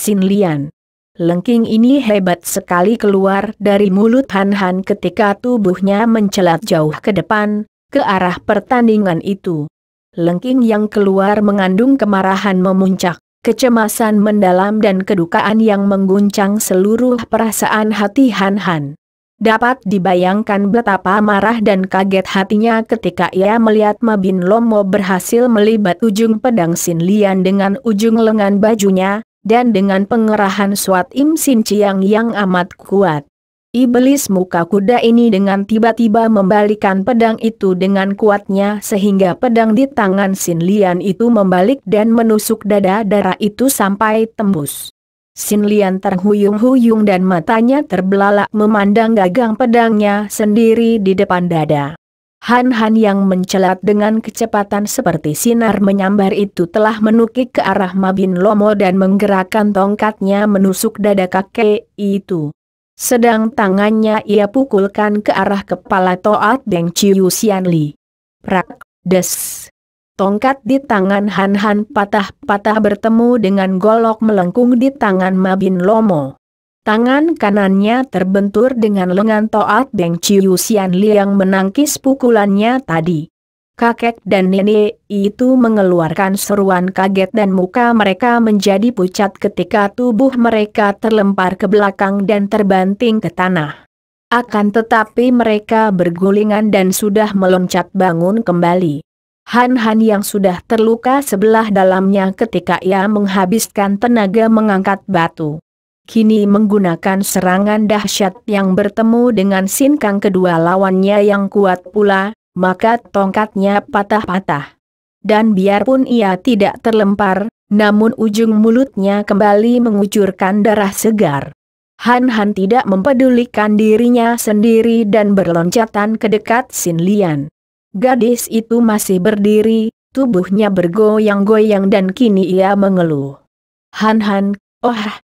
Sin Lian. Lengking ini hebat sekali keluar dari mulut Han Han ketika tubuhnya mencelat jauh ke depan, ke arah pertandingan itu. Lengking yang keluar mengandung kemarahan memuncak, kecemasan mendalam dan kedukaan yang mengguncang seluruh perasaan hati Han Han. Dapat dibayangkan betapa marah dan kaget hatinya ketika ia melihat Ma Bin Lomo berhasil melibat ujung pedang Sin Lian dengan ujung lengan bajunya, dan dengan pengerahan Swat Im Sin Chiang yang amat kuat. Iblis muka kuda ini dengan tiba-tiba membalikan pedang itu dengan kuatnya sehingga pedang di tangan Sin Lian itu membalik dan menusuk dada darah itu sampai tembus. Sin Lian terhuyung-huyung dan matanya terbelalak memandang gagang pedangnya sendiri di depan dada. Han Han yang mencelat dengan kecepatan seperti sinar menyambar itu telah menukik ke arah Ma Bin Lomo dan menggerakkan tongkatnya menusuk dada kakek itu. Sedang tangannya ia pukulkan ke arah kepala Toat Beng Chiu Sian Li. Prak, des. Tongkat di tangan Han Han patah-patah bertemu dengan golok melengkung di tangan Ma Bin Lomo. Tangan kanannya terbentur dengan lengan Toat Beng Chiu Sian Li yang menangkis pukulannya tadi. Kakek dan nenek itu mengeluarkan seruan kaget dan muka mereka menjadi pucat ketika tubuh mereka terlempar ke belakang dan terbanting ke tanah. Akan tetapi mereka bergulingan dan sudah meloncat bangun kembali. Han Han yang sudah terluka sebelah dalamnya ketika ia menghabiskan tenaga mengangkat batu, kini menggunakan serangan dahsyat yang bertemu dengan Sin Kang kedua lawannya yang kuat pula, maka tongkatnya patah-patah. Dan biarpun ia tidak terlempar, namun ujung mulutnya kembali mengucurkan darah segar. Han Han tidak mempedulikan dirinya sendiri dan berloncatan ke dekat Sin Lian. Gadis itu masih berdiri, tubuhnya bergoyang-goyang dan kini ia mengeluh. Han Han, oh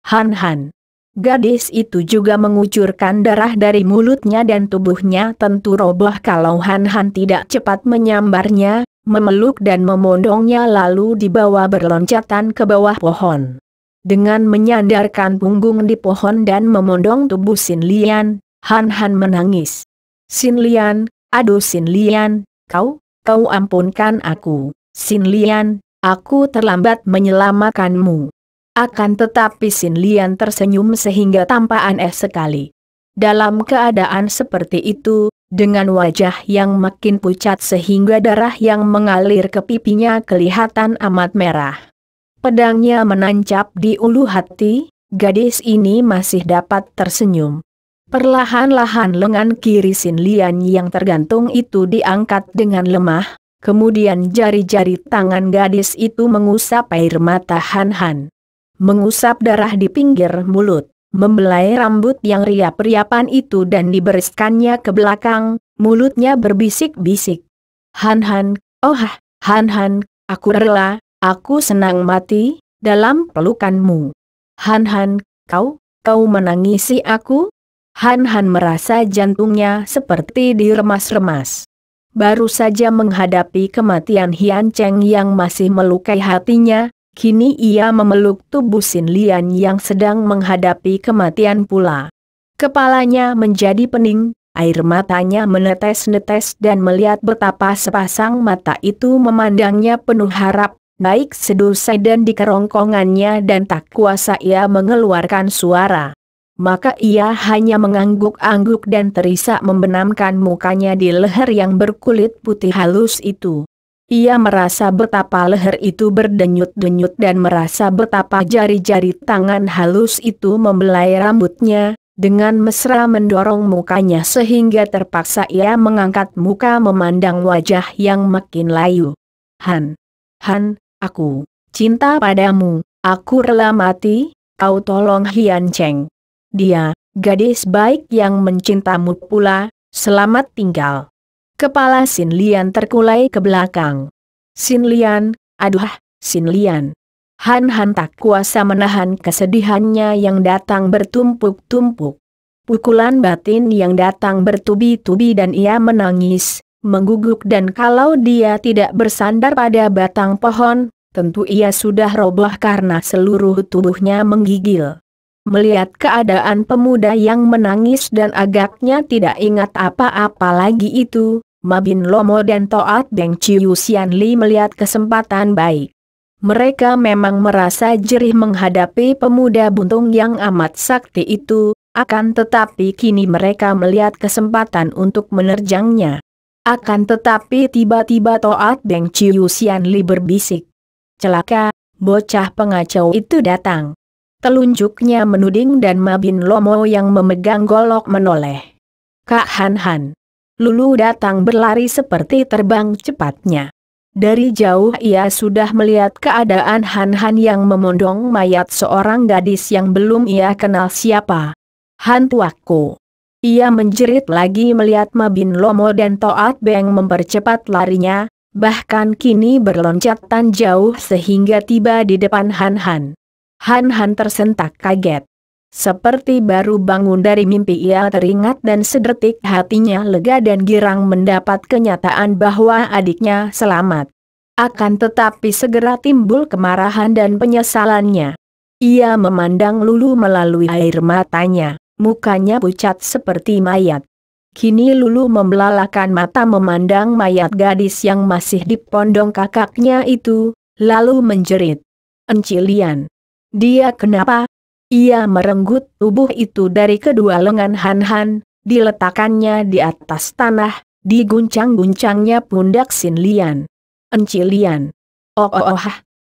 Han Han. Gadis itu juga mengucurkan darah dari mulutnya dan tubuhnya tentu roboh kalau Han Han tidak cepat menyambarnya, memeluk dan memondongnya lalu dibawa berloncatan ke bawah pohon. Dengan menyandarkan punggung di pohon dan memondong tubuh Sin Lian, Han Han menangis. Sin Lian, aduh Sin Lian, kau ampunkan aku. Sin Lian, aku terlambat menyelamatkanmu. Akan tetapi Sin Lian tersenyum sehingga tampak aneh sekali. Dalam keadaan seperti itu, dengan wajah yang makin pucat sehingga darah yang mengalir ke pipinya kelihatan amat merah. Pedangnya menancap di ulu hati, gadis ini masih dapat tersenyum. Perlahan-lahan lengan kiri Sin Lian yang tergantung itu diangkat dengan lemah, kemudian jari-jari tangan gadis itu mengusap air mata Han Han. Mengusap darah di pinggir mulut, membelai rambut yang riap-riapan itu dan dibereskannya ke belakang, mulutnya berbisik-bisik. Han Han, oh Han Han, aku rela, aku senang mati dalam pelukanmu. Han Han, kau menangisi aku? Han Han merasa jantungnya seperti diremas-remas. Baru saja menghadapi kematian Hian Cheng yang masih melukai hatinya, kini ia memeluk tubuh Sin Lian yang sedang menghadapi kematian pula. Kepalanya menjadi pening, air matanya menetes-netes dan melihat betapa sepasang mata itu memandangnya penuh harap, baik sedusai dan di kerongkongannya dan tak kuasa ia mengeluarkan suara. Maka ia hanya mengangguk-angguk dan terisak membenamkan mukanya di leher yang berkulit putih halus itu. Ia merasa betapa leher itu berdenyut-denyut dan merasa betapa jari-jari tangan halus itu membelai rambutnya, dengan mesra mendorong mukanya sehingga terpaksa ia mengangkat muka memandang wajah yang makin layu. Han, aku cinta padamu, aku rela mati, kau tolong Hian Cheng. Dia, gadis baik yang mencintamu pula, selamat tinggal. Kepala Sin Lian terkulai ke belakang. Sin Lian, aduh, Sin Lian. Han Han tak kuasa menahan kesedihannya yang datang bertumpuk-tumpuk. Pukulan batin yang datang bertubi-tubi dan ia menangis, mengguguk dan kalau dia tidak bersandar pada batang pohon, Tentu ia sudah roboh karena seluruh tubuhnya menggigil. Melihat keadaan pemuda yang menangis dan agaknya tidak ingat apa-apa lagi itu, Mabin Lomo dan Toat Beng Chiu Sian Li melihat kesempatan baik. Mereka memang merasa jerih menghadapi pemuda buntung yang amat sakti itu, akan tetapi kini mereka melihat kesempatan untuk menerjangnya. Akan tetapi tiba-tiba Toat Beng Chiu Sian Li berbisik. Celaka, bocah pengacau itu datang. Telunjuknya menuding dan Mabin Lomo yang memegang golok menoleh. Kak Han Han. Lulu datang berlari seperti terbang cepatnya. Dari jauh ia sudah melihat keadaan Han Han yang memondong mayat seorang gadis yang belum ia kenal siapa. Han tuaku. Ia menjerit lagi melihat Mabin Lomo dan Toat Beng mempercepat larinya, bahkan kini berloncatan jauh sehingga tiba di depan Han Han. Han Han tersentak kaget. Seperti baru bangun dari mimpi ia teringat dan sedetik hatinya lega dan girang mendapat kenyataan bahwa adiknya selamat. Akan tetapi segera timbul kemarahan dan penyesalannya. Ia memandang Lulu melalui air matanya, mukanya pucat seperti mayat. Kini Lulu membelalakan mata memandang mayat gadis yang masih dipondong kakaknya itu, lalu menjerit. Encilian. Dia kenapa? Ia merenggut tubuh itu dari kedua lengan Han Han, diletakkannya di atas tanah, diguncang-guncangnya pundak Sin Lian. Encilian.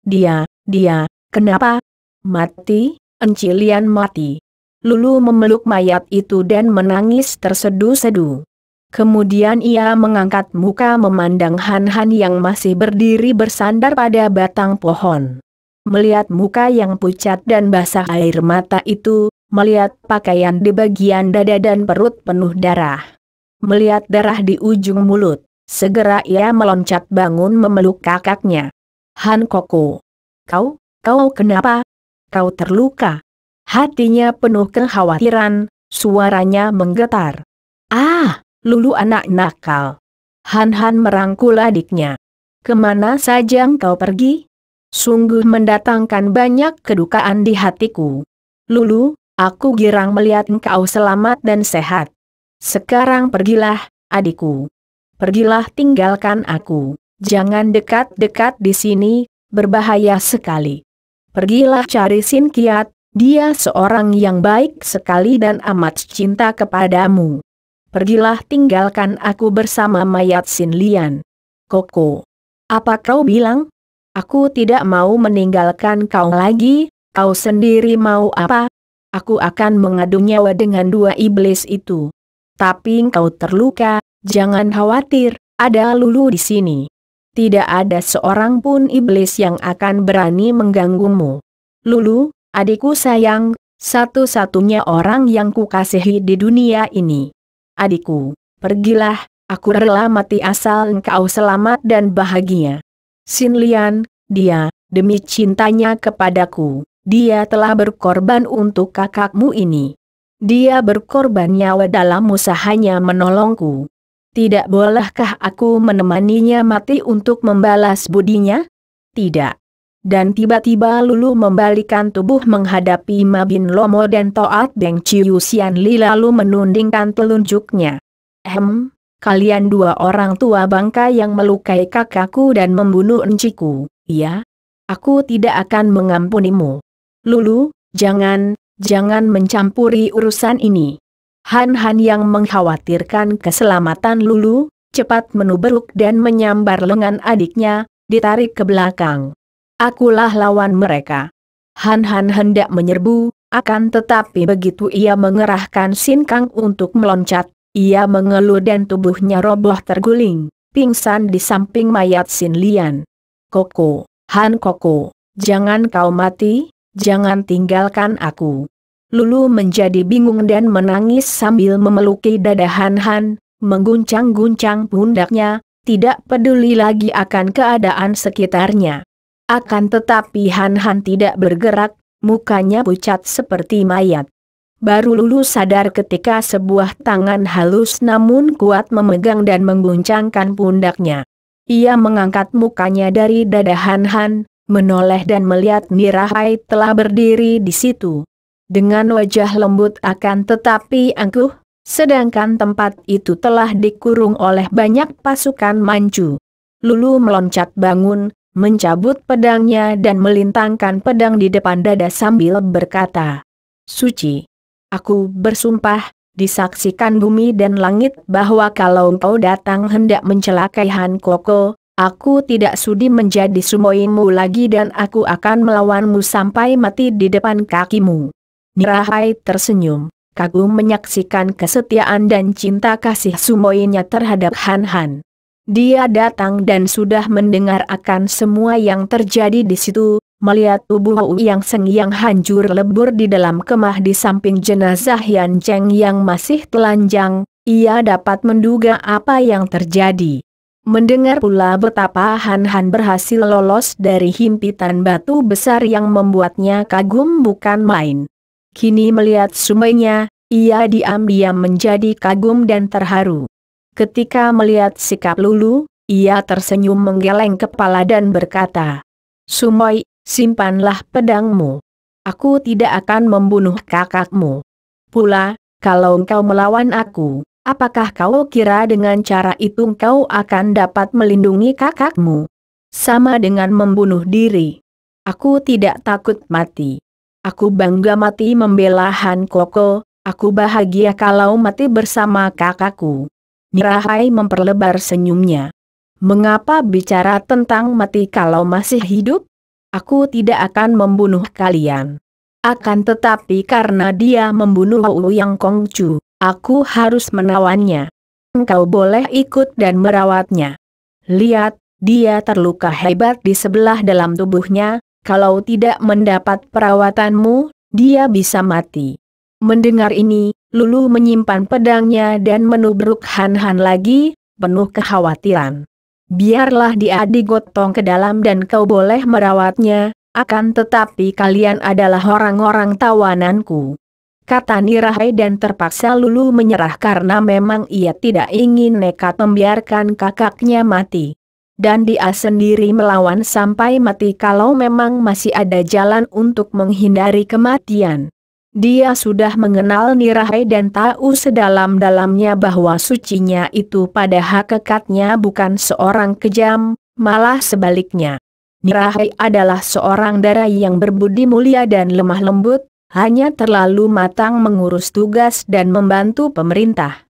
Dia, kenapa? Mati, Encilian mati. Lulu memeluk mayat itu dan menangis tersedu-sedu. Kemudian ia mengangkat muka memandang Han Han yang masih berdiri bersandar pada batang pohon. Melihat muka yang pucat dan basah air mata itu, melihat pakaian di bagian dada dan perut penuh darah. Melihat darah di ujung mulut, segera ia meloncat bangun memeluk kakaknya. Han Koko. Kau kenapa? Kau terluka? Hatinya penuh kekhawatiran, suaranya menggetar. Lulu anak nakal. Han Han merangkul adiknya. Kemana saja engkau pergi? Sungguh mendatangkan banyak kedukaan di hatiku. Lulu, aku girang melihat engkau selamat dan sehat. Sekarang pergilah, adikku. Pergilah tinggalkan aku. Jangan dekat-dekat di sini, berbahaya sekali. Pergilah cari Sin Kiat, dia seorang yang baik sekali dan amat cinta kepadamu. Pergilah tinggalkan aku bersama mayat Sin Lian. Koko. Apa kau bilang? Aku tidak mau meninggalkan kau lagi, kau sendiri mau apa? Aku akan mengadu nyawa dengan dua iblis itu. Tapi engkau terluka, jangan khawatir, ada Lulu di sini. Tidak ada seorang pun iblis yang akan berani mengganggumu. Lulu, adikku sayang, satu-satunya orang yang kukasihi di dunia ini. Adikku, pergilah, aku rela mati asal engkau selamat dan bahagia. Sin Lian, dia, demi cintanya kepadaku, dia telah berkorban untuk kakakmu ini. Dia berkorban nyawa dalam usahanya menolongku. Tidak bolehkah aku menemaninya mati untuk membalas budinya? Tidak. Dan tiba-tiba Lulu membalikan tubuh menghadapi Mabin Lomo dan Toat Beng Chiu Sian Li lalu menundingkan telunjuknya. Kalian dua orang tua bangka yang melukai kakakku dan membunuh enciku, ya? Aku tidak akan mengampunimu. Lulu, jangan mencampuri urusan ini. Han Han yang mengkhawatirkan keselamatan Lulu, cepat menubruk dan menyambar lengan adiknya, ditarik ke belakang. Akulah lawan mereka. Han Han hendak menyerbu, akan tetapi begitu ia mengerahkan Sin Kang untuk meloncat, ia mengeluh dan tubuhnya roboh terguling, pingsan di samping mayat Sin Lian. Koko, Han Koko, jangan kau mati, jangan tinggalkan aku. Lulu menjadi bingung dan menangis sambil memeluki dada Han Han, mengguncang-guncang pundaknya, tidak peduli lagi akan keadaan sekitarnya. Akan tetapi Han Han tidak bergerak, mukanya pucat seperti mayat. Baru Lulu sadar ketika sebuah tangan halus namun kuat memegang dan mengguncangkan pundaknya. Ia mengangkat mukanya dari dada Han Han, menoleh dan melihat Nirahai telah berdiri di situ. Dengan wajah lembut akan tetapi angkuh, sedangkan tempat itu telah dikurung oleh banyak pasukan Manchu. Lulu meloncat bangun, mencabut pedangnya dan melintangkan pedang di depan dada sambil berkata, "Suci, aku bersumpah, disaksikan bumi dan langit bahwa kalau engkau datang hendak mencelakai Han Koko, aku tidak sudi menjadi sumoimu lagi dan aku akan melawanmu sampai mati di depan kakimu." Nirahai tersenyum, kagum menyaksikan kesetiaan dan cinta kasih sumoinya terhadap Han Han. Dia datang dan sudah mendengar akan semua yang terjadi di situ, melihat tubuh Yang Seng yang hancur lebur di dalam kemah di samping jenazah Yan Cheng yang masih telanjang, ia dapat menduga apa yang terjadi. Mendengar pula betapa Han Han berhasil lolos dari himpitan batu besar yang membuatnya kagum bukan main. Kini melihat sumoinya, ia diam-diam menjadi kagum dan terharu. Ketika melihat sikap Lulu, ia tersenyum menggeleng kepala dan berkata, "Sumoi, simpanlah pedangmu. Aku tidak akan membunuh kakakmu. Pula, kalau engkau melawan aku, apakah kau kira dengan cara itu engkau akan dapat melindungi kakakmu? Sama dengan membunuh diri. Aku tidak takut mati. Aku bangga mati membela Han Koko, aku bahagia kalau mati bersama kakakku." Nirahai memperlebar senyumnya. "Mengapa bicara tentang mati kalau masih hidup? Aku tidak akan membunuh kalian. Akan tetapi karena dia membunuh Ouyang Kongcu, aku harus menawannya. Engkau boleh ikut dan merawatnya. Lihat, dia terluka hebat di sebelah dalam tubuhnya. Kalau tidak mendapat perawatanmu, dia bisa mati." Mendengar ini, Lulu menyimpan pedangnya dan menubruk Han Han lagi, penuh kekhawatiran. "Biarlah dia digotong ke dalam dan kau boleh merawatnya, akan tetapi kalian adalah orang-orang tawananku," kata Nirahai dan terpaksa Lulu menyerah karena memang ia tidak ingin nekat membiarkan kakaknya mati. Dan dia sendiri melawan sampai mati kalau memang masih ada jalan untuk menghindari kematian. Dia sudah mengenal Nirahai dan tahu sedalam-dalamnya bahwa sucinya itu pada hakikatnya bukan seorang kejam, malah sebaliknya. Nirahai adalah seorang darai yang berbudi mulia dan lemah lembut, hanya terlalu matang mengurus tugas dan membantu pemerintah.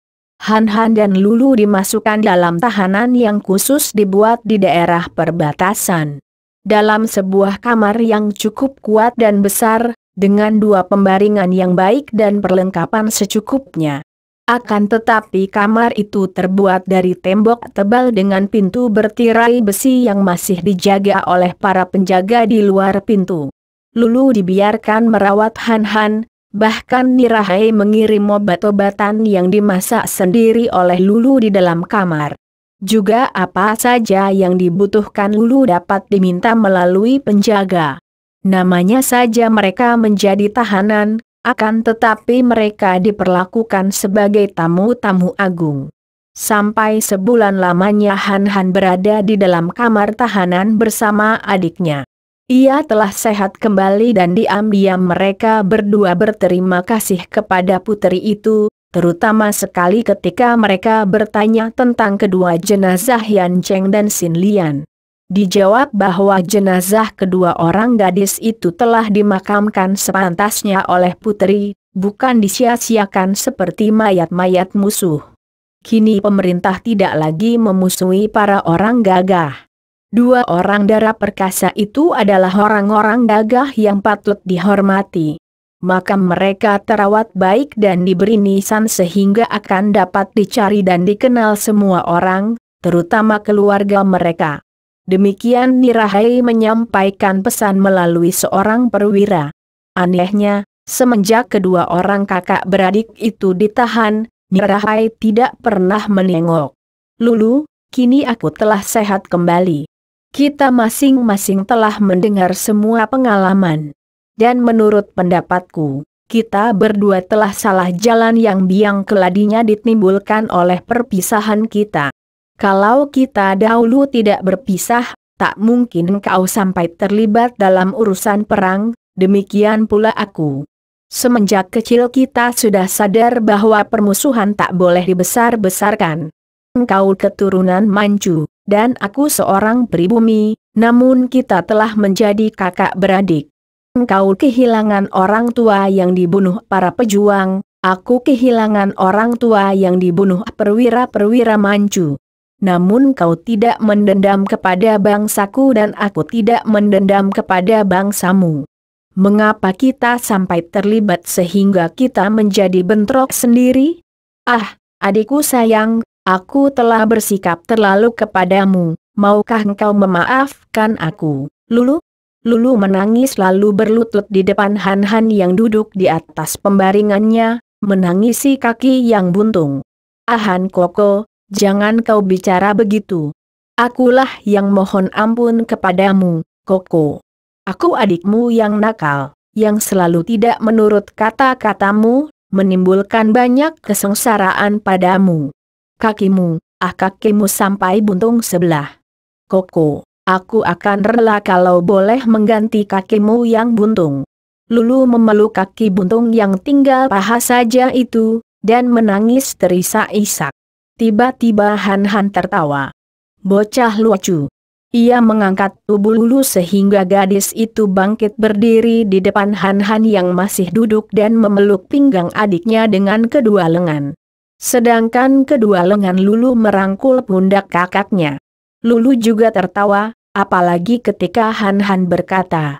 Han Han dan Lulu dimasukkan dalam tahanan yang khusus dibuat di daerah perbatasan. Dalam sebuah kamar yang cukup kuat dan besar, dengan 2 pembaringan yang baik dan perlengkapan secukupnya. Akan tetapi kamar itu terbuat dari tembok tebal dengan pintu bertirai besi yang masih dijaga oleh para penjaga di luar pintu. Lulu dibiarkan merawat Han Han. Bahkan Nirahai mengirim obat-obatan yang dimasak sendiri oleh Lulu di dalam kamar. Juga apa saja yang dibutuhkan Lulu dapat diminta melalui penjaga. Namanya saja mereka menjadi tahanan, akan tetapi mereka diperlakukan sebagai tamu-tamu agung. Sampai sebulan lamanya Han Han berada di dalam kamar tahanan bersama adiknya. Ia telah sehat kembali dan diam-diam mereka berdua berterima kasih kepada putri itu, terutama sekali ketika mereka bertanya tentang kedua jenazah Yan Cheng dan Sin Lian. Dijawab bahwa jenazah kedua orang gadis itu telah dimakamkan sepantasnya oleh putri, bukan disia-siakan seperti mayat-mayat musuh. Kini pemerintah tidak lagi memusuhi para orang gagah. 2 orang dara perkasa itu adalah orang-orang gagah yang patut dihormati. Makam mereka terawat baik dan diberi nisan sehingga akan dapat dicari dan dikenal semua orang, terutama keluarga mereka. Demikian Nirahai menyampaikan pesan melalui seorang perwira. Anehnya, semenjak kedua orang kakak beradik itu ditahan, Nirahai tidak pernah menengok. "Lulu, kini aku telah sehat kembali. Kita masing-masing telah mendengar semua pengalaman. Dan menurut pendapatku, kita berdua telah salah jalan yang biang keladinya ditimbulkan oleh perpisahan kita. Kalau kita dahulu tidak berpisah, Tak mungkin engkau sampai terlibat dalam urusan perang, demikian pula aku. Semenjak kecil kita sudah sadar bahwa permusuhan tak boleh dibesar-besarkan. Engkau keturunan Manchu, dan aku seorang pribumi, namun kita telah menjadi kakak beradik. Engkau kehilangan orang tua yang dibunuh para pejuang, aku kehilangan orang tua yang dibunuh perwira-perwira Manchu. Namun kau tidak mendendam kepada bangsaku dan aku tidak mendendam kepada bangsamu. Mengapa kita sampai terlibat sehingga kita menjadi bentrok sendiri? Ah, adikku sayang, aku telah bersikap terlalu kepadamu, maukah engkau memaafkan aku? Lulu? Lulu menangis lalu berlutut di depan Han Han yang duduk di atas pembaringannya, menangisi kaki yang buntung. Ah Han Koko, jangan kau bicara begitu. Akulah yang mohon ampun kepadamu, Koko. Aku adikmu yang nakal, yang selalu tidak menurut kata-katamu, menimbulkan banyak kesengsaraan padamu. Kakimu sampai buntung sebelah. Koko, aku akan rela kalau boleh mengganti kakimu yang buntung. Lulu memeluk kaki buntung yang tinggal paha saja itu, dan menangis terisak-isak. Tiba-tiba Han Han tertawa. Bocah lucu. Ia mengangkat tubuh Lulu sehingga gadis itu bangkit berdiri di depan Han Han yang masih duduk dan memeluk pinggang adiknya dengan kedua lengan. Sedangkan kedua lengan Lulu merangkul pundak kakaknya. Lulu juga tertawa, apalagi ketika Han Han berkata,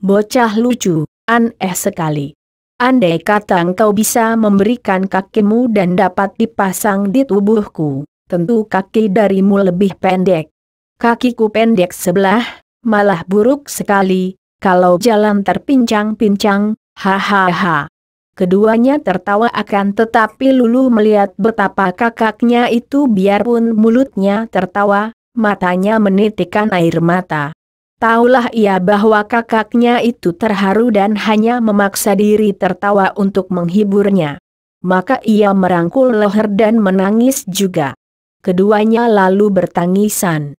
"Bocah lucu, aneh sekali. Andai kata engkau bisa memberikan kakimu dan dapat dipasang di tubuhku, tentu kaki darimu lebih pendek. Kakiku pendek sebelah, malah buruk sekali, kalau jalan terpincang-pincang, hahaha." Keduanya tertawa akan tetapi Lulu melihat betapa kakaknya itu biarpun mulutnya tertawa, matanya menitikkan air mata. Taulah ia bahwa kakaknya itu terharu dan hanya memaksa diri tertawa untuk menghiburnya. Maka ia merangkul leher dan menangis juga. Keduanya lalu bertangisan.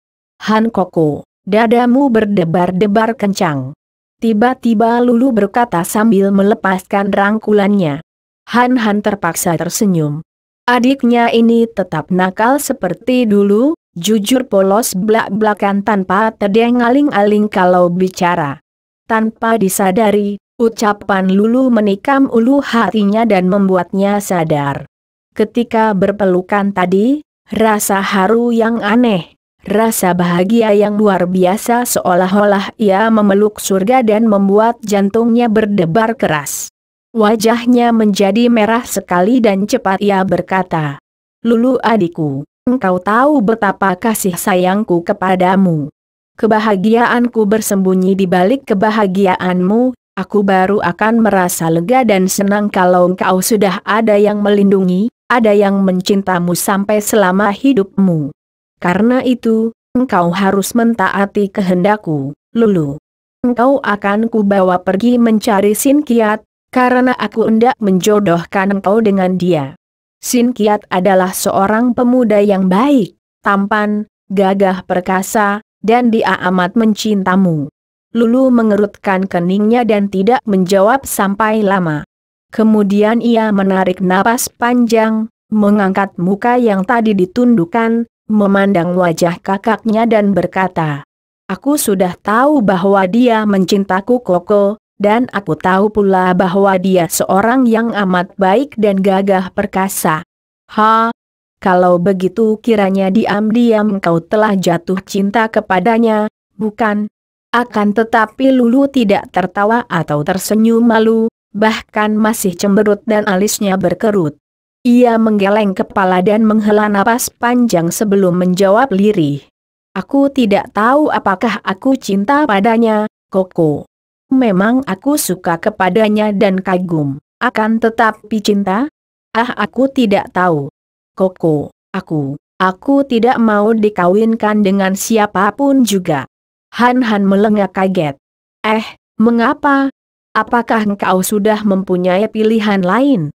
Han Koko, dadamu berdebar-debar kencang. Tiba-tiba Lulu berkata sambil melepaskan rangkulannya. Han Han terpaksa tersenyum. Adiknya ini tetap nakal seperti dulu, jujur polos belak-belakan tanpa terdengaling-aling kalau bicara. Tanpa disadari, ucapan Lulu menikam ulu hatinya dan membuatnya sadar. Ketika berpelukan tadi, rasa haru yang aneh. Rasa bahagia yang luar biasa seolah-olah ia memeluk surga dan membuat jantungnya berdebar keras. Wajahnya menjadi merah sekali dan cepat ia berkata, "Lulu adikku, engkau tahu betapa kasih sayangku kepadamu. Kebahagiaanku bersembunyi di balik kebahagiaanmu, aku baru akan merasa lega dan senang kalau engkau sudah ada yang melindungi, ada yang mencintamu sampai selama hidupmu. Karena itu, engkau harus mentaati kehendakku, Lulu. Engkau akan kubawa pergi mencari Sin Kiat, karena aku hendak menjodohkan engkau dengan dia. Sin Kiat adalah seorang pemuda yang baik, tampan, gagah perkasa, dan dia amat mencintamu." Lulu mengerutkan keningnya dan tidak menjawab sampai lama. Kemudian ia menarik napas panjang, mengangkat muka yang tadi ditundukkan, memandang wajah kakaknya dan berkata, "Aku sudah tahu bahwa dia mencintaku Koko, dan aku tahu pula bahwa dia seorang yang amat baik dan gagah perkasa." Kalau begitu kiranya diam-diam engkau telah jatuh cinta kepadanya, bukan? Akan tetapi Lulu tidak tertawa atau tersenyum malu, bahkan masih cemberut dan alisnya berkerut. Ia menggeleng kepala dan menghela napas panjang sebelum menjawab lirih. "Aku tidak tahu apakah aku cinta padanya, Koko. Memang aku suka kepadanya dan kagum, akan tetapi cinta? Aku tidak tahu. Koko, aku tidak mau dikawinkan dengan siapapun juga." Han Han melengak kaget. Mengapa? Apakah engkau sudah mempunyai pilihan lain?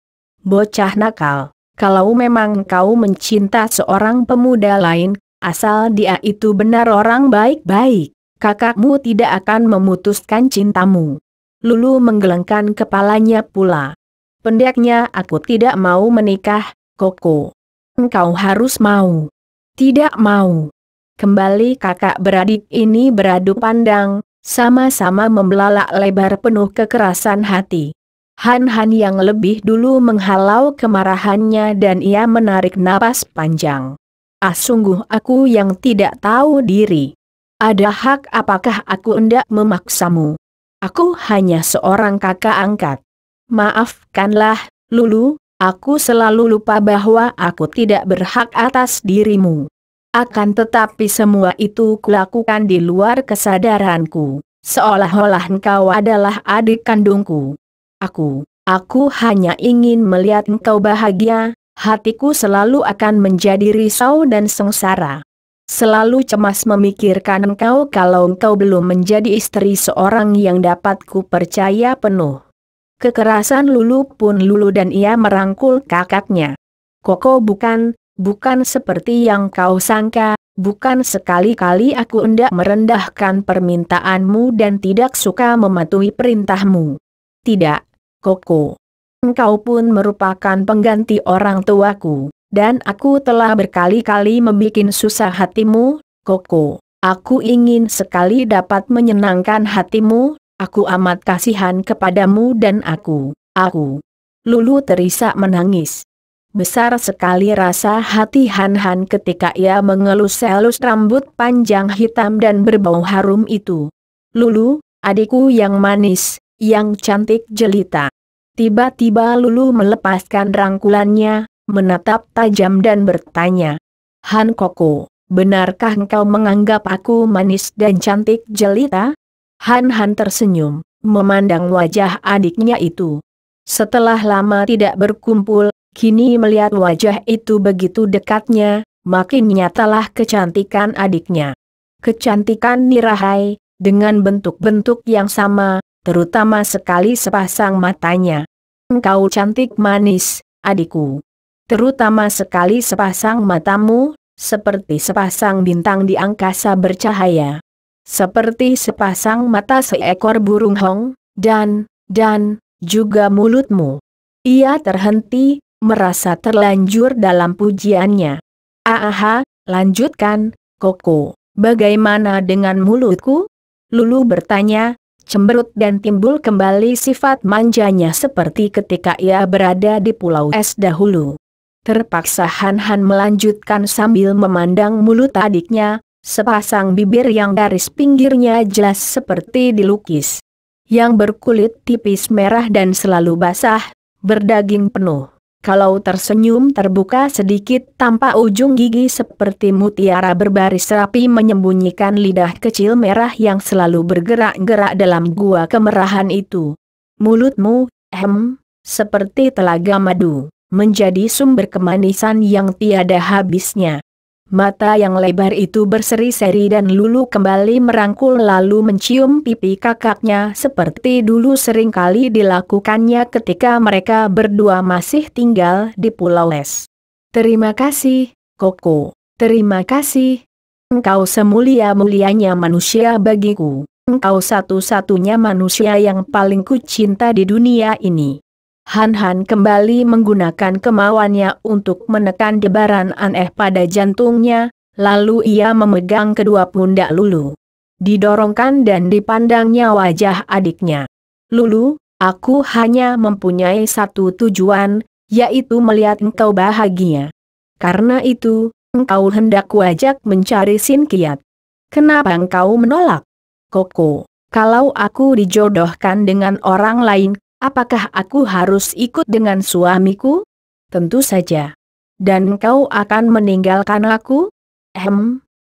Bocah nakal, kalau memang engkau mencinta seorang pemuda lain, asal dia itu benar orang baik-baik, kakakmu tidak akan memutuskan cintamu. Lulu menggelengkan kepalanya pula. Pendeknya, aku tidak mau menikah, Koko. Engkau harus mau. Tidak mau. Kembali kakak beradik ini beradu pandang, sama-sama membelalak lebar penuh kekerasan hati. Han Han yang lebih dulu menghalau kemarahannya dan ia menarik napas panjang. Sungguh aku yang tidak tahu diri. Ada hak apakah aku hendak memaksamu? Aku hanya seorang kakak angkat. Maafkanlah, Lulu, aku selalu lupa bahwa aku tidak berhak atas dirimu. Akan tetapi semua itu kulakukan di luar kesadaranku, seolah-olah engkau adalah adik kandungku. Aku hanya ingin melihat engkau bahagia, hatiku selalu akan menjadi risau dan sengsara. Selalu cemas memikirkan engkau kalau engkau belum menjadi istri seorang yang dapat ku percaya penuh. Kekerasan Lulu pun lulu dan ia merangkul kakaknya. Koko bukan seperti yang kau sangka, bukan sekali-kali aku hendak merendahkan permintaanmu dan tidak suka mematuhi perintahmu. Tidak, Koko. Engkau pun merupakan pengganti orang tuaku, dan aku telah berkali-kali membikin susah hatimu, Koko. Aku ingin sekali dapat menyenangkan hatimu, aku amat kasihan kepadamu dan aku. Lulu terisak menangis. Besar sekali rasa hati Han Han ketika ia mengelus-elus rambut panjang hitam dan berbau harum itu. Lulu, adikku yang manis, yang cantik jelita. Tiba-tiba Lulu melepaskan rangkulannya, menatap tajam dan bertanya. Han Koko, benarkah engkau menganggap aku manis dan cantik jelita? Han Han tersenyum, memandang wajah adiknya itu. Setelah lama tidak berkumpul, kini melihat wajah itu begitu dekatnya, makin nyatalah kecantikan adiknya. Kecantikan nirahai, dengan bentuk-bentuk yang sama, terutama sekali sepasang matanya. Engkau cantik manis, adikku. Terutama sekali sepasang matamu, seperti sepasang bintang di angkasa bercahaya. Seperti sepasang mata seekor burung hong, dan juga mulutmu. Ia terhenti, merasa terlanjur dalam pujiannya. Aha, lanjutkan, Koko. Bagaimana dengan mulutku? Lulu bertanya, cemberut dan timbul kembali sifat manjanya seperti ketika ia berada di Pulau Es dahulu. Terpaksa Han Han melanjutkan sambil memandang mulut adiknya, sepasang bibir yang garis pinggirnya jelas seperti dilukis. Yang berkulit tipis merah dan selalu basah, berdaging penuh. Kalau tersenyum terbuka sedikit tampak ujung gigi seperti mutiara berbaris rapi menyembunyikan lidah kecil merah yang selalu bergerak-gerak dalam gua kemerahan itu. Mulutmu, seperti telaga madu, menjadi sumber kemanisan yang tiada habisnya. Mata yang lebar itu berseri-seri dan Lulu kembali merangkul lalu mencium pipi kakaknya seperti dulu sering kali dilakukannya ketika mereka berdua masih tinggal di Pulau Es. Terima kasih, Koko. Terima kasih. Engkau semulia-mulianya manusia bagiku. Engkau satu-satunya manusia yang paling ku cinta di dunia ini. Han Han kembali menggunakan kemauannya untuk menekan debaran aneh pada jantungnya, lalu ia memegang kedua pundak Lulu. Didorongkan dan dipandangnya wajah adiknya. Lulu, aku hanya mempunyai satu tujuan, yaitu melihat engkau bahagia. Karena itu, engkau hendak kuajak mencari Sin Kiat. Kenapa engkau menolak? Koko, kalau aku dijodohkan dengan orang lain, apakah aku harus ikut dengan suamiku? Tentu saja. Dan engkau akan meninggalkan aku?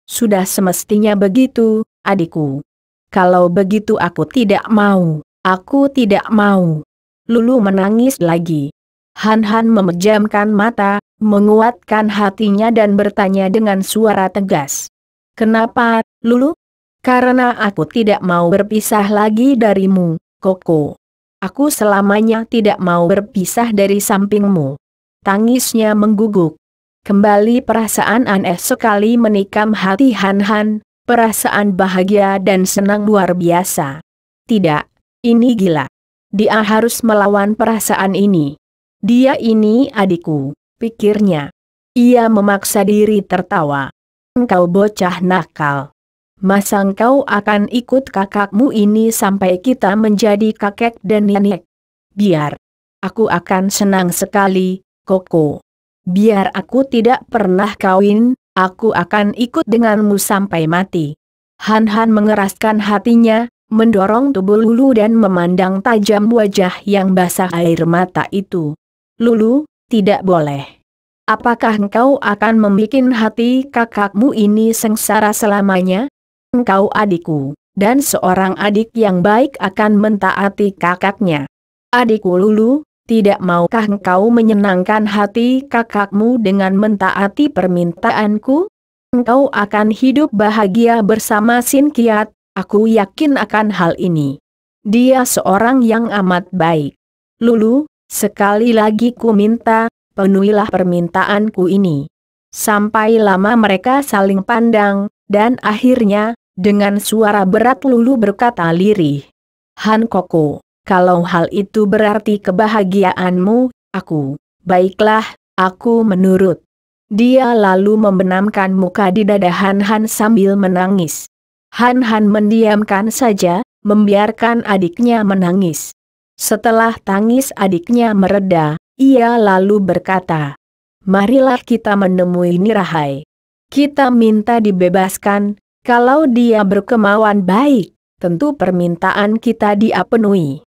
Sudah semestinya begitu, adikku. Kalau begitu aku tidak mau. Aku tidak mau. Lulu menangis lagi. Han Han memejamkan mata, menguatkan hatinya dan bertanya dengan suara tegas. Kenapa, Lulu? Karena aku tidak mau berpisah lagi darimu, Koko. Aku selamanya tidak mau berpisah dari sampingmu. Tangisnya mengguguk. Kembali perasaan aneh sekali menikam hati Han Han, perasaan bahagia dan senang luar biasa. Tidak, ini gila. Dia harus melawan perasaan ini. Dia ini adikku, pikirnya. Ia memaksa diri tertawa. Engkau bocah nakal. Masa engkau akan ikut kakakmu ini sampai kita menjadi kakek dan nenek? Biar. Aku akan senang sekali, Koko. Biar aku tidak pernah kawin, aku akan ikut denganmu sampai mati. Han Han mengeraskan hatinya, mendorong tubuh Lulu dan memandang tajam wajah yang basah air mata itu. Lulu, tidak boleh. Apakah engkau akan membikin hati kakakmu ini sengsara selamanya? Engkau adikku, dan seorang adik yang baik akan mentaati kakaknya. Adikku Lulu, tidak maukah engkau menyenangkan hati kakakmu dengan mentaati permintaanku? Engkau akan hidup bahagia bersama Sin Kiat, aku yakin akan hal ini. Dia seorang yang amat baik. Lulu, sekali lagi ku minta, penuhilah permintaanku ini. Sampai lama mereka saling pandang, dan akhirnya, dengan suara berat Lulu berkata lirih. Han Koko. Kalau hal itu berarti kebahagiaanmu, baiklah, aku menurut. Dia lalu membenamkan muka di dada Han Han sambil menangis. Han Han mendiamkan saja, membiarkan adiknya menangis. Setelah tangis adiknya mereda, ia lalu berkata, marilah kita menemui Nirahai. Kita minta dibebaskan, kalau dia berkemauan baik, tentu permintaan kita dia penuhi.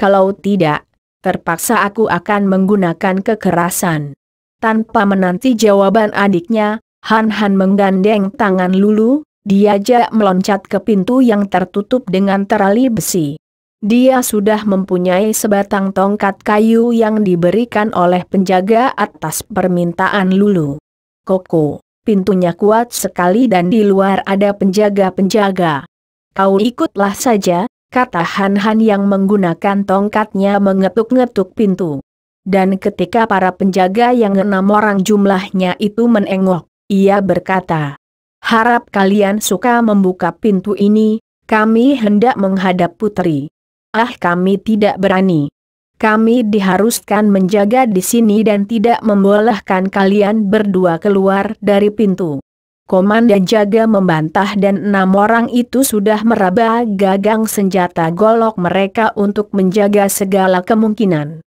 Kalau tidak, terpaksa aku akan menggunakan kekerasan. Tanpa menanti jawaban adiknya, Han Han menggandeng tangan Lulu, diajak meloncat ke pintu yang tertutup dengan terali besi. Dia sudah mempunyai sebatang tongkat kayu yang diberikan oleh penjaga atas permintaan Lulu. Koko, pintunya kuat sekali dan di luar ada penjaga-penjaga. Kau ikutlah saja, kata Han Han yang menggunakan tongkatnya mengetuk-ngetuk pintu. Dan ketika para penjaga yang 6 orang jumlahnya itu menengok, ia berkata, harap kalian suka membuka pintu ini, kami hendak menghadap putri. Ah, kami tidak berani. Kami diharuskan menjaga di sini dan tidak membolehkan kalian berdua keluar dari pintu. Komandan jaga membantah dan 6 orang itu sudah meraba gagang senjata golok mereka untuk menjaga segala kemungkinan.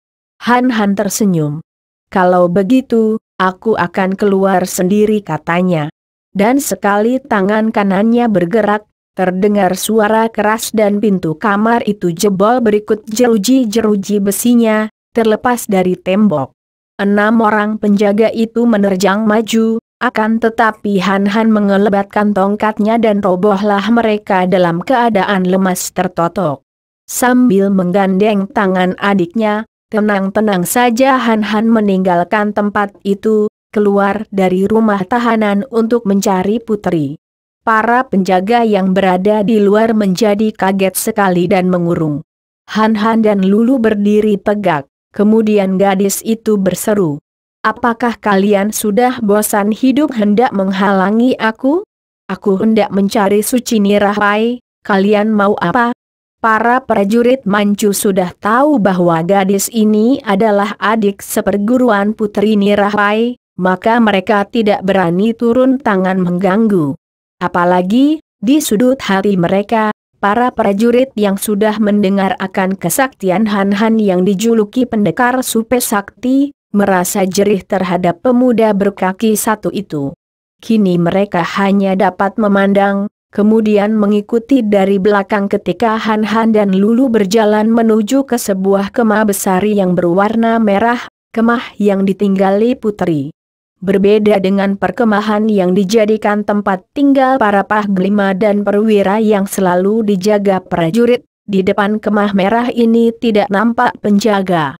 Han Han tersenyum. Kalau begitu, aku akan keluar sendiri katanya. Dan sekali tangan kanannya bergerak, terdengar suara keras dan pintu kamar itu jebol berikut jeruji-jeruji besinya, terlepas dari tembok. 6 orang penjaga itu menerjang maju. Akan tetapi Han Han mengelebatkan tongkatnya dan robohlah mereka dalam keadaan lemas tertotok. Sambil menggandeng tangan adiknya, tenang-tenang saja Han Han meninggalkan tempat itu, keluar dari rumah tahanan untuk mencari putri. Para penjaga yang berada di luar menjadi kaget sekali dan mengurung. Han Han dan Lulu berdiri tegak, kemudian gadis itu berseru. Apakah kalian sudah bosan hidup hendak menghalangi aku? Aku hendak mencari Suci Nirahai, kalian mau apa? Para prajurit Manchu sudah tahu bahwa gadis ini adalah adik seperguruan Putri Nirahai, maka mereka tidak berani turun tangan mengganggu. Apalagi, di sudut hati mereka, para prajurit yang sudah mendengar akan kesaktian Han Han yang dijuluki pendekar Supe Sakti, merasa jerih terhadap pemuda berkaki satu itu. Kini mereka hanya dapat memandang, kemudian mengikuti dari belakang ketika Han Han dan Lulu berjalan menuju ke sebuah kemah besar yang berwarna merah, kemah yang ditinggali putri. Berbeda dengan perkemahan yang dijadikan tempat tinggal para panglima dan perwira yang selalu dijaga prajurit, di depan kemah merah ini tidak nampak penjaga.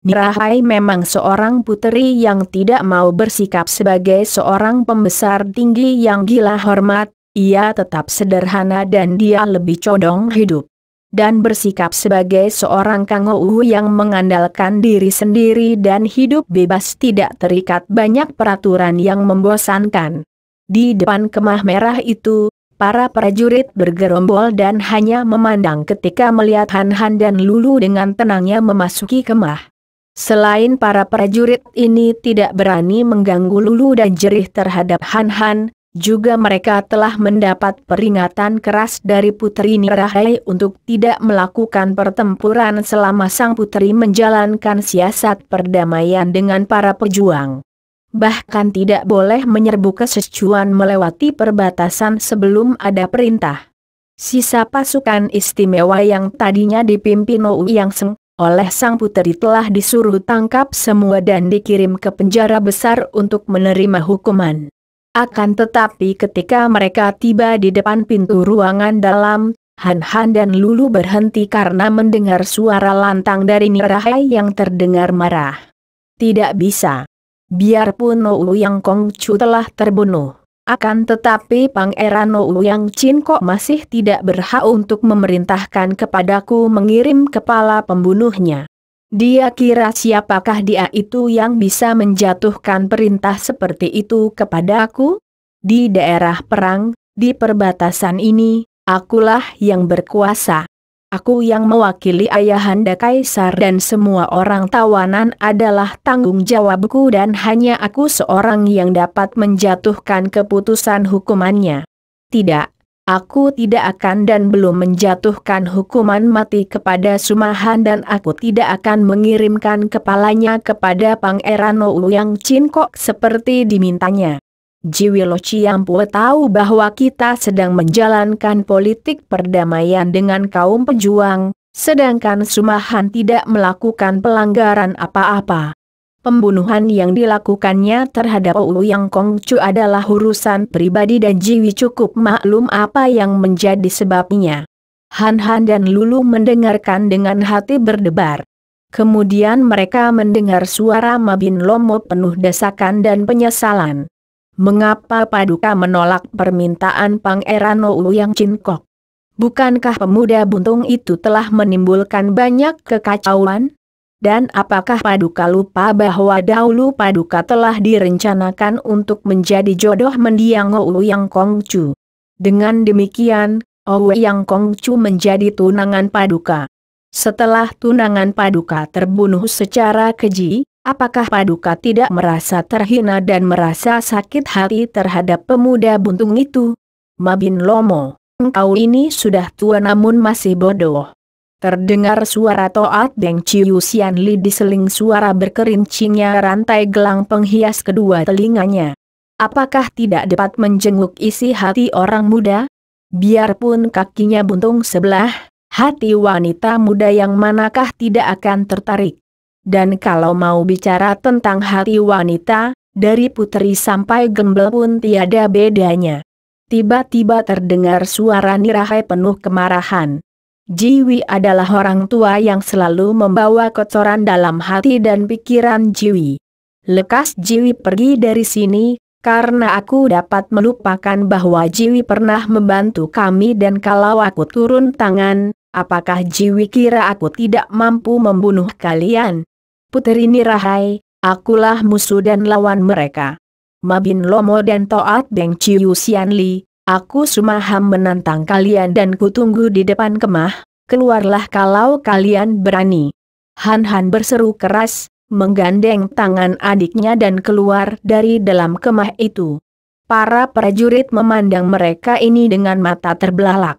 Nirahai memang seorang puteri yang tidak mau bersikap sebagai seorang pembesar tinggi yang gila hormat, ia tetap sederhana dan dia lebih condong hidup. dan bersikap sebagai seorang Kangou yang mengandalkan diri sendiri dan hidup bebas tidak terikat banyak peraturan yang membosankan. Di depan kemah merah itu, para prajurit bergerombol dan hanya memandang ketika melihat Han Han dan Lulu dengan tenangnya memasuki kemah. Selain para prajurit ini tidak berani mengganggu Lulu dan jerih terhadap Han Han, juga mereka telah mendapat peringatan keras dari Putri Nirahai untuk tidak melakukan pertempuran selama sang putri menjalankan siasat perdamaian dengan para pejuang. Bahkan tidak boleh menyerbu kesecuan melewati perbatasan sebelum ada perintah. Sisa pasukan istimewa yang tadinya dipimpin Ouyang Seng oleh sang putri telah disuruh tangkap semua dan dikirim ke penjara besar untuk menerima hukuman. Akan tetapi ketika mereka tiba di depan pintu ruangan dalam, Han Han dan Lulu berhenti karena mendengar suara lantang dari Nirahai yang terdengar marah. Tidak bisa. Biarpun Ouyang Kongcu telah terbunuh, akan tetapi Pangeran Ouyang Chin kok masih tidak berhak untuk memerintahkan kepadaku mengirim kepala pembunuhnya. Dia kira siapakah dia itu yang bisa menjatuhkan perintah seperti itu kepadaku? Di daerah perang, di perbatasan ini, akulah yang berkuasa. Aku yang mewakili Ayahanda Kaisar dan semua orang tawanan adalah tanggung jawabku dan hanya aku seorang yang dapat menjatuhkan keputusan hukumannya. Tidak, aku tidak akan dan belum menjatuhkan hukuman mati kepada Sumahan dan aku tidak akan mengirimkan kepalanya kepada Pangeran Ouyang Chin kok seperti dimintanya. Jiwi Lo Ciampu tahu bahwa kita sedang menjalankan politik perdamaian dengan kaum pejuang, sedangkan Sumahan tidak melakukan pelanggaran apa-apa. Pembunuhan yang dilakukannya terhadap Ouyang Kongcu adalah urusan pribadi dan Jiwi cukup maklum apa yang menjadi sebabnya. Han Han dan Lulu mendengarkan dengan hati berdebar. Kemudian mereka mendengar suara Mabin Lomo penuh desakan dan penyesalan. Mengapa Paduka menolak permintaan Pangeran Ouyang Chin Kok? Bukankah pemuda buntung itu telah menimbulkan banyak kekacauan? Dan apakah Paduka lupa bahwa dahulu Paduka telah direncanakan untuk menjadi jodoh mendiang Ouyang Kongcu? Dengan demikian, Ouyang Kongcu menjadi tunangan Paduka. Setelah tunangan Paduka terbunuh secara keji, apakah Paduka tidak merasa terhina dan merasa sakit hati terhadap pemuda buntung itu? Mabin Lomo, engkau ini sudah tua namun masih bodoh. Terdengar suara Toat Beng Ciu Sian Li diseling suara berkerincingnya rantai gelang penghias kedua telinganya. Apakah tidak dapat menjenguk isi hati orang muda? Biarpun kakinya buntung sebelah, hati wanita muda yang manakah tidak akan tertarik? Dan kalau mau bicara tentang hati wanita, dari putri sampai gembel pun tiada bedanya. Tiba-tiba terdengar suara Nirahai penuh kemarahan. Jiwi adalah orang tua yang selalu membawa kotoran dalam hati dan pikiran Jiwi. Lekas Jiwi pergi dari sini, karena aku dapat melupakan bahwa Jiwi pernah membantu kami dan kalau aku turun tangan, apakah Jiwi kira aku tidak mampu membunuh kalian? Putri Nirahai, akulah musuh dan lawan mereka. Mabin Lomo dan Toat Beng Ciu Sian Li, aku Sumaham menantang kalian dan kutunggu di depan kemah, keluarlah kalau kalian berani. Han Han berseru keras, menggandeng tangan adiknya dan keluar dari dalam kemah itu. Para prajurit memandang mereka ini dengan mata terbelalak.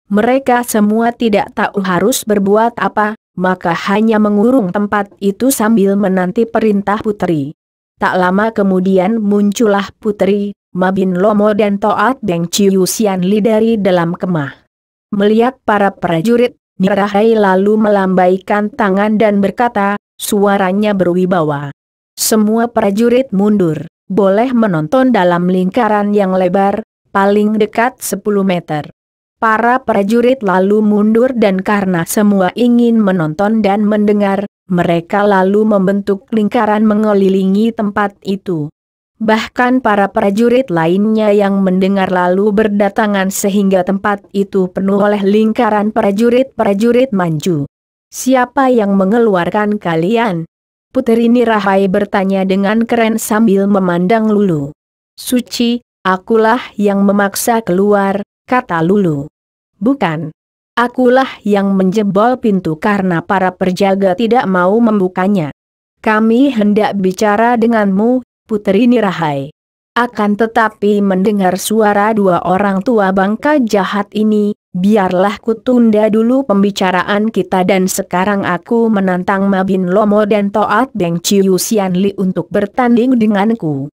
Mereka semua tidak tahu harus berbuat apa, maka hanya mengurung tempat itu sambil menanti perintah putri. Tak lama kemudian muncullah putri, Mabin Lomo dan Toat Beng Ciu Sian Li dari dalam kemah. Melihat para prajurit, Nirahai lalu melambaikan tangan dan berkata, suaranya berwibawa. Semua prajurit mundur, boleh menonton dalam lingkaran yang lebar, paling dekat 10 meter. Para prajurit lalu mundur dan karena semua ingin menonton dan mendengar, mereka lalu membentuk lingkaran mengelilingi tempat itu. Bahkan para prajurit lainnya yang mendengar lalu berdatangan sehingga tempat itu penuh oleh lingkaran prajurit-prajurit Manju. "Siapa yang mengeluarkan kalian?" Puteri Nirahai bertanya dengan keren sambil memandang Lulu. "Suci, akulah yang memaksa keluar," kata Lulu. "Bukan. Akulah yang menjebol pintu karena para penjaga tidak mau membukanya. Kami hendak bicara denganmu, Puteri Nirahai. Akan tetapi mendengar suara dua orang tua bangka jahat ini, biarlah kutunda dulu pembicaraan kita dan sekarang aku menantang Mabin Lomo dan Toat Beng Ciu Sian Li untuk bertanding denganku."